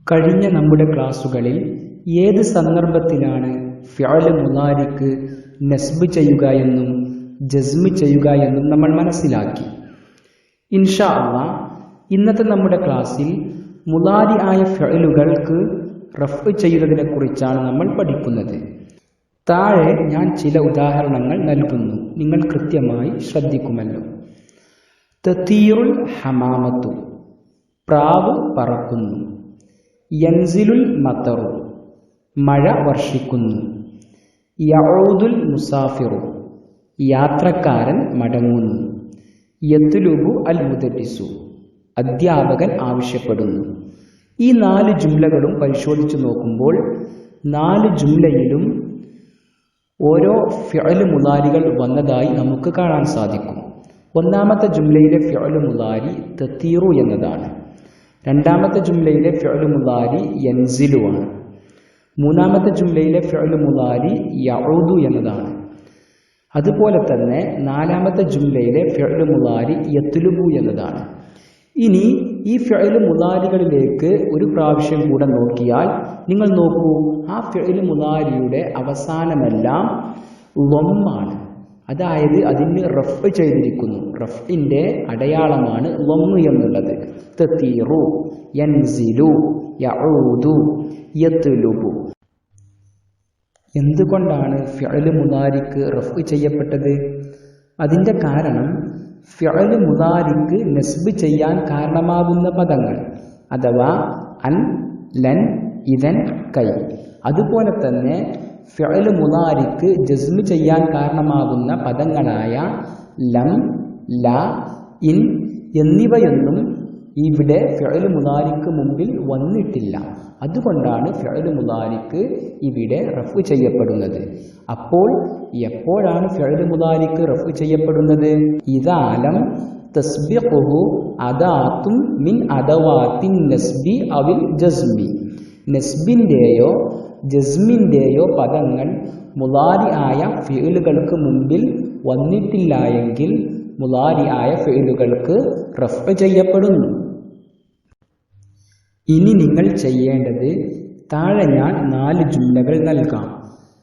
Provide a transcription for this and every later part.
കഴിഞ്ഞ നമ്മുടെ ക്ലാസ്സുകളിൽ ഏത് സന്ദർഭത്തിലാണ് ഫിഅൽ മുളാരിക്ക് നസ്ബ് ചെയ്യുക എന്നും ജസ്മ് ചെയ്യുക എന്നും നമ്മൾ മനസ്സിലാക്കി. ഇൻഷാ അല്ലാഹ് ഇന്നത്തെ നമ്മുടെ ക്ലാസ്സിൽ മുളാരി ആയ ഫിഅലുകൾക്ക് റഫ് ചെയ്യുന്നതിനെ കുറിച്ചാണ് നമ്മൾ പഠിക്കുന്നത്. താഴെ ഞാൻ ചില ഉദാഹരണങ്ങൾ നൽകുന്നു, നിങ്ങൾ കൃത്യമായി ശ്രദ്ധിക്കുമല്ലോ. തതീറുൽ ഹമാമത്തു, പ്രാവ് പറക്കുന്നു. യൻസിലുൽ മതറു, മഴ വർഷിക്കുന്നു. യഊദുൽ മുസാഫിറു, യാത്രക്കാരൻ മടങ്ങുന്നു. യത്ലുബു അൽ മുദരിസു, അധ്യാപകൻ ആവശ്യപ്പെടുന്നു. ഈ 4 ജുംലകളും പരിശോധിച്ചു നോക്കുമ്പോൾ 4 ജുംലയിലും ഓരോ ഫിഅൽ മുളാരികൾ വന്നതായി നമുക്ക് കാണാൻ സാധിക്കും. ഒന്നാമത്തെ ജുംലയിലെ ഫിഅൽ മുളാരി തതീറു എന്നതാണ്. രണ്ടാമത്തെ ജുംലയിലെ ഫിഅൽ മുളാരി യൻസിലു ആണ്. മൂന്നാമത്തെ ജുംലയിലെ ഫിഅൽ മുളാരി യഊദു എന്നതാണ്. അതുപോലെ തന്നെ നാലാമത്തെ ജുംലയിലെ ഫിഅൽ മുളാരി യത്ലുബു എന്നതാണ്. ഇനി ഈ ഫിഅൽ മുളാരികളിലേക്ക് ഒരു പ്രാവശ്യം കൂടെ നോക്കിയാൽ നിങ്ങൾ നോക്കൂ, ആ ഫിഅൽ മുളാരിയുടെ അവസാനമെല്ലാം ലൊമ്മാണ്. അതായത് അതിന് റഫ് ചെയ്തിരിക്കുന്നു. റഫിന്റെ അടയാളമാണ് ലൊമ്മ് എന്നുള്ളത്. തതീറു, യൻസിലു, യഊദു, യത്ലുബു. എന്തുകൊണ്ടാണ് ഫിഅൽ മുളാരിക്ക് റഫ് ചെയ്യപ്പെട്ടത്? അതിന്റെ കാരണം ഫിഅൽ മുളാരിക്ക് നസ്ബ് ചെയ്യാൻ കാരണമാകുന്ന പദങ്ങൾ അഥവാ അൻ, ലൻ, ഇദൻ, കൈ. അതുപോലെ തന്നെ ഫിഅൽ മുളാരിക്ക് ജസ്മ് ചെയ്യാൻ കാരണമാകുന്ന പദങ്ങളായ ലം, ല, ഇൻ എന്നിവയൊന്നും ഇവിടെ ഫിഅൽ മുളാരിക്ക് മുമ്പിൽ വന്നിട്ടില്ല. അതുകൊണ്ടാണ് ഫിഅൽ മുളാരിക്ക് ഇവിടെ റഫ് ചെയ്യപ്പെടുന്നത്. അപ്പോൾ എപ്പോഴാണ് ഫിഅൽ മുളാരിക്ക് റഫ് ചെയ്യപ്പെടുന്നത്? ഇദാ ലം തസ്ബിഖുഹു അദാത്തും മിൻ അദവാത്തിൻ നസ്ബി അവിൽ ജസ്മി. നസ്ബിന്റെയോ ജസ്മിന്റെയോ പദങ്ങൾ മുളാരി ആയ ഫിഅലുകൾക്ക് മുമ്പിൽ വന്നിട്ടില്ല എങ്കിൽ മുളാരി ആയ ഫിഅലുകൾക്ക് റഫ് ചെയ്യപ്പെടുന്നു. ഇനി നിങ്ങൾ ചെയ്യേണ്ടത്, താഴെ ഞാൻ 4 ജുംലകൾ നൽകാം.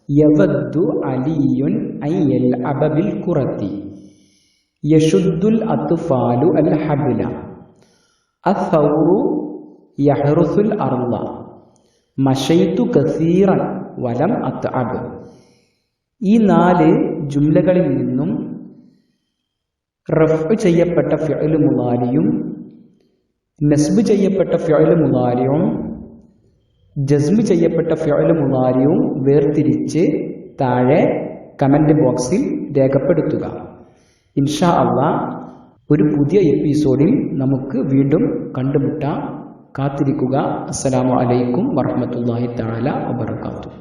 യവദ്ദു അലിയുൻ അൻ യൽഅബ ബിൽ ഖുറത്തി. യശുദ്ദുൽ അത്ഫാലു അൽ ഹബ്ല. അസ്സൗറു യഹ്റുസുൽ അർള. മശൈതു കസീറൻ വലം അത്അബ്. ഈ 4 ജുംലകളിൽ നിന്നും റഫ് ചെയ്യപ്പെട്ട ഫിഅൽ മുളാരിയും നസ്ബ് ചെയ്യപ്പെട്ട ഫിഅൽ മുളാരിയും ജസ്മ് ചെയ്യപ്പെട്ട ഫിഅൽ മുളാരിയും വേർതിരിച്ച് താഴെ കമന്റ് ബോക്സിൽ രേഖപ്പെടുത്തുക. ഇൻഷാ അല്ലാഹ് ഒരു പുതിയ എപ്പിസോഡിൽ നമുക്ക് വീണ്ടും കണ്ടുമുട്ടാം. കാത്തിരിക്കുക. അസ്സലാമു അലൈക്കും വറഹ്മത്തുള്ളാഹി തആല വബറകാതുഹു.